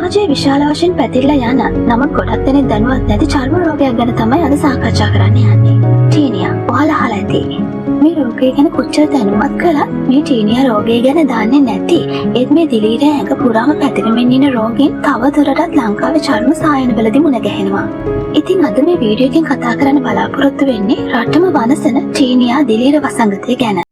සමාජයේ විශාල වශයෙන් පැතිරලා යන නමුත් ගොඩක් දෙනෙක් දැනුවත් නැති චර්ම රෝගයක් ගැන තමයි අද සාකච්ඡා කරන්න යන්නේ. ටීනියා. ඔයාලා අහලා ඇති. මේ රෝගය ගැන කොච්චර දැනුවත් කළත් මේ ටීනියා රෝගය ගැන දන්නේ නැති ඒත් මේ දිලීරය ඇඟ පුරාම පැතිරෙමින් ඉන්න රෝගීන් තවදුරටත් ලංකාවේ චර්ම සායනවලදී මුණ ගැහෙනවා. ඉතින් අද මේ වීඩියෝ එකෙන් කතා කරන්න බලාපොරොත්තු වෙන්නේ රටම වනසන ටීනියා දිලීර වසංගතය ගැන.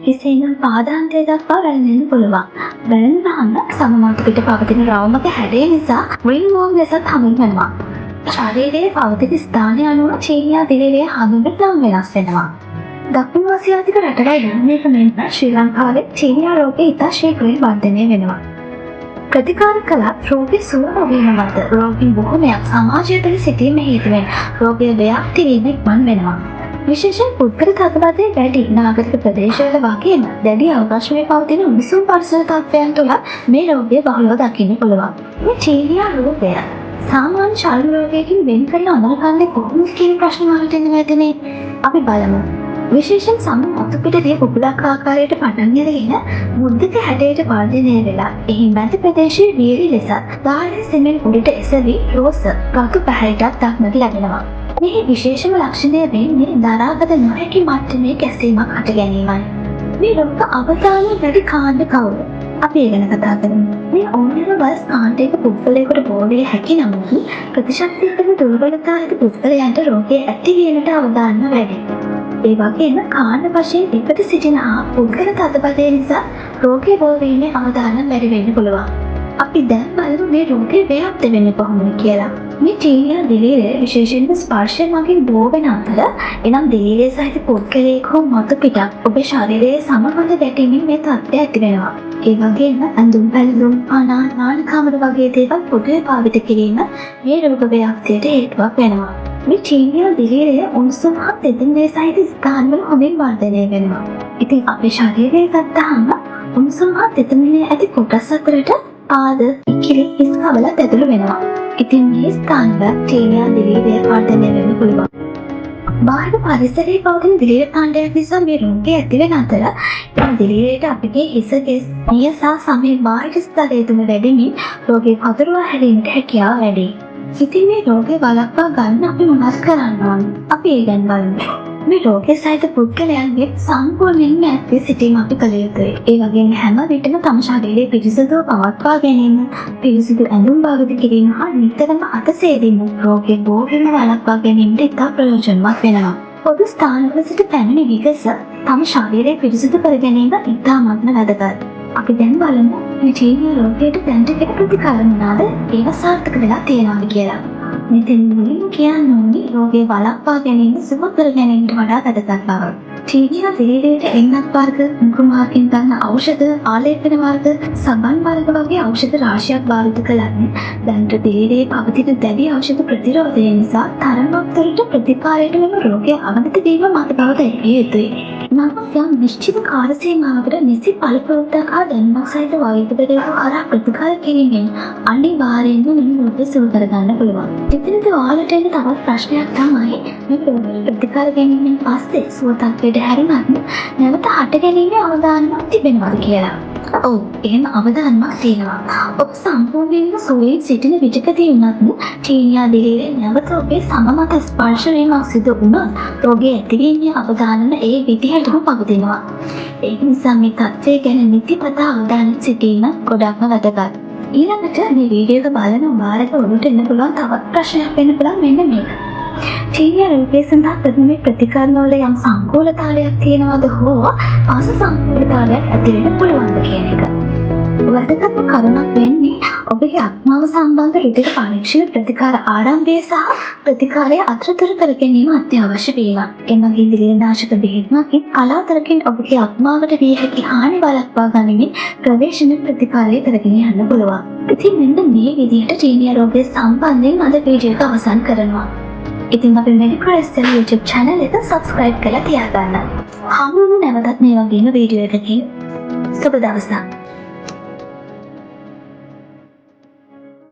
හිසේ ඉඳන් පාදාන්තය දක්වා වැළඳෙන්න පුළුවන්. වැළඳුනහම සමමාත පිට පවතින රවුමක හැඩය නිසා රින්ගෝම් ලෙසත් හඳුන්වනවා. ශරීරයේ පවතින ස්ථානය අනුව ටීනියා දිලීරයේ හඳුන්වන නම් වෙනස් වෙනවා. දකුණු ආසියාතික රටවල් යන්නේක මෙන්ම ශ්‍රී ලංකාවේ ටීනියා රෝගය ඉතා ශීඝ්‍රයෙන් වර්ධනය වෙනවා. ප්‍රතිකාර කළත් රෝගී සුව නොවීම මත රෝගීන් බොහෝමයක් සමාජය තුළ සිටීම හේතුවෙන් රෝගය ව්‍යාප්ති වීම ඉක්මන් වෙනවා. විශේෂයෙන් පුද්ගල තත්ත්වයේ වැඩි නාගරික ප්‍රදේශවල වගේම දැඩි අවකාශයේ පවතින උණුසුම් පරිසර තත්ත්වයන් තුළ මේ රෝගය බහුලව දකින්න පුළුවන්. මේ ටීනියා රෝගය සාමාන්‍ය ශල්‍ය රෝගයකින් වෙන් කරලා අඳුරගන්නේ කොහොමද කියන ප්‍රශ්න වලට එන වැදනේ අපි බලමු. විශේෂයෙන් සමහත් පිටදී කුකුලක් ආකාරයට පටන් අරගෙන මුද්දක හැඩයට වර්ධනය වෙලා එහි මැද ප්‍රදේශයේ වීරි ලෙස දාහේ සෙමෙන් උඩට එසවි රෝස රතු පැහැයටත් දක්නට ලැබෙනවා. මේ විශේෂම ලක්ෂණය වෙන්නේ දරාගත නොහැකි මට්ටමේ කැසීමක් හට ගැනීමයි. මේ රෝග අවදාන වැඩි කාණ්ඩ කවුද? අපි ඒ ගැන කතා කරමු. මේ ඕනෑම වයස් කාණ්ඩයක පුද්ගලයෙකුට බෝවිය හැකි නමුත් ප්‍රතිශක්තියක දුර්වලතා ඇති පුද්ගලයන්ට රෝගය ඇති වීමට අවදානම වැඩි. ඒ වගේම කාණ්ඩ වශයෙන් එකට සිටින පුද්ගල තදබලය නිසා රෝගය බෝ වීමේ අවදානම වැඩි වෙන්න පුළුවන්. අපි දැන් බලමු මේ රෝගය ව්‍යාප්ත වෙන්නේ කොහොමද කියලා. මේ ටීනියා දිලීරය විශේෂයෙන්ම ස්පර්ශය මගින් බෝ වෙන අතර එනම් දිලීරය සහිත පුද්ගලයෙක් හෝ මතු පිටක් ඔබේ ශරීරයේ සමබඳ ගැටීමෙන් මේ තත්ත්වය ඇති වෙනවා. ඒ වගේම ඇඳුම් පැළඳුම් පානා නානකාමර වගේ දේවල් පොදුවේ භාවිත කිරීම මේ රෝග ව්‍යාප්තියට හේතුවක් වෙනවා. මේ ටීනියා දිලීරය උණුසුම් හා තෙතමනය සහිත ස්ථානවල හොඳින් වර්ධනය වෙනවා. ඉතින් අපේ ශරීරය ගත්තාම උණුසුම් හා තෙතමනය ඇති කොටස් අතරට පාද, ඉකිලි, හිස් කබල ඇතුළු වෙනවා. ඉතින් මේ ස්ථානවල ටීනියා දිලීරය වර්ධනය වෙන්න පුළුවන්. බාහිර පරිසරයේ පවතින දිලීර කාණ්ඩයක් නිසා මේ රෝගය ඇති වෙන අතර මේ දිලීරයට අපගේ හිස කෙස් නිය සහ සමේ බාහිර ස්තරය තුල වැඩිමින් රෝගය පතුරවා හැරීමට හැකියාව වැඩි. ඉතින් මේ රෝගය වළක්වා ගන්න අපි මොනවද කරන්න ඕන? අපි ඒ ගැන බලමු. මේ රෝගය සහිත පුද්ගලයන්ගේ සම්පූර්ණයෙන්ම ඇති සිටීම අපි කළ යුතුයි. ඒ වගේම හැම විටම තම ශරීරයේ පිරිසිදුව පවත්වා ගැනීම, පිරිසිදු ඇඳුම් භාවිත කිරීම හා නිතරම අත සේදීම රෝගයේ බෝ වීම වළක්වා ගැනීමට ඉතා ප්‍රයෝජනවත් වෙනවා. පොදු ස්ථානවල සිට පැමිණි විගස තම ශරීරය පිරිසිදු කර ගැනීම ඉතාමත්ම වැදගත්. අපි දැන් බලමු මේ ටීනියා රෝගයට දැනට ප්‍රතිකාර මොනවාද? ඒවා සාර්ථක වෙලා තියෙනවද කියලා. මෙතෙන් මුලින් කියන්න ඕනේ රෝගය වළක්වා ගැනීම සුව කර ගැනීමට වඩා වැදගත් බව. ටීනියා දිලීරයට එන්නත් වර්ග, මුකුමාකින් ගන්න ඖෂධ, ආලේපන වර්ග, සබන් වර්ග වගේ ඖෂධ රාශියක් භාවිත කළාම දැනට දිලීරයේ පවතින දැඩි ඖෂධ ප්‍රතිරෝධය නිසා තරමක් දුරට ප්‍රතිකාරයට මෙම රෝගය අවනත වීම මත බව දැකිය යුතුයි. නමුත් යම් නිශ්චිත කාල සීමාවකට නිසි පළපුරුද්දක් හා දැනුමක් සහිත වෛද්‍යවරයෙකු කරා ප්‍රතිකාර කිරීමෙන් අනිවාර්යයෙන්ම මෙම රෝගය සුව කරගන්න පුළුවන්. ඉතින්ද ඔයාලට එන තවත් ප්‍රශ්නයක් තමයි මේ රෝගය ප්‍රතිකාර ගැනීමෙන් පස්සේ සුව තත්ත්වයට හැරුණත් නැවත හට ගැනීමේ අවදානමක් තිබෙනවද කියලා. ඔව්, එහෙම අවදානමක් තියෙනවා. ඔබ සම්පූර්ණයෙන්ම සුවයෙන් සිටින විටකදී වුණත් ටීනියා දිලීරය නැවත ඔබේ සම මත ස්පර්ශ වීමක් සිදු වුණොත් රෝගය ඇතිවීමේ අවදානම ඒ විදිහටම පවතිනවා. ඒ නිසා මේ තත්ත්වය ගැන නිතිපතා අවධානයෙන් සිටීම ගොඩක්ම වැදගත්. ඊළඟට මේ වීඩියෝ එක බලන ඔයාලට ඔළුවට එන්න පුළුවන් තවත් ප්‍රශ්නයක් වෙන්න පුළුවන් මෙන්න මේක. ටීනියා රෝගය සඳහා ප්‍රථම ප්‍රතිකරණ වල යම් සංකූලතාවයක් තියෙනවද හෝ පාස සංකූලතාවයක් ඇති වෙන්න පුළුවන්ද කියන එක. වැදගත්ම කරුණක් වෙන්නේ ඔබගේ අක්මාව සම්බන්ධ රුධිර පරීක්ෂණ ප්‍රතිකාර ආරම්භය සහ ප්‍රතිකාරය අතරතුර කර ගැනීම අත්‍යවශ්‍ය වීම. එමගින් දිලීරනාශක බෙහෙත් මගින් කලාතුරකින් ඔබගේ අක්මාවට විය හැකි හානි වළක්වා ගනිමින් ප්‍රවේශන ප්‍රතිකාරය කරගෙන යන්න පුළුවන්. ඉතින් මෙන්න මේ විදිහට ටීනියා රෝගය සම්බන්ධයෙන් අද වීඩියෝ එක අවසන් කරනවා. ඉතින් අපි මෙඩිකල් ස්ටයිල් YouTube channel එක subscribe කරලා තියාගන්න. හමුවෙමු නැවතත් මේ වගේම වීඩියෝ එකකින්. සුබ දවසක්.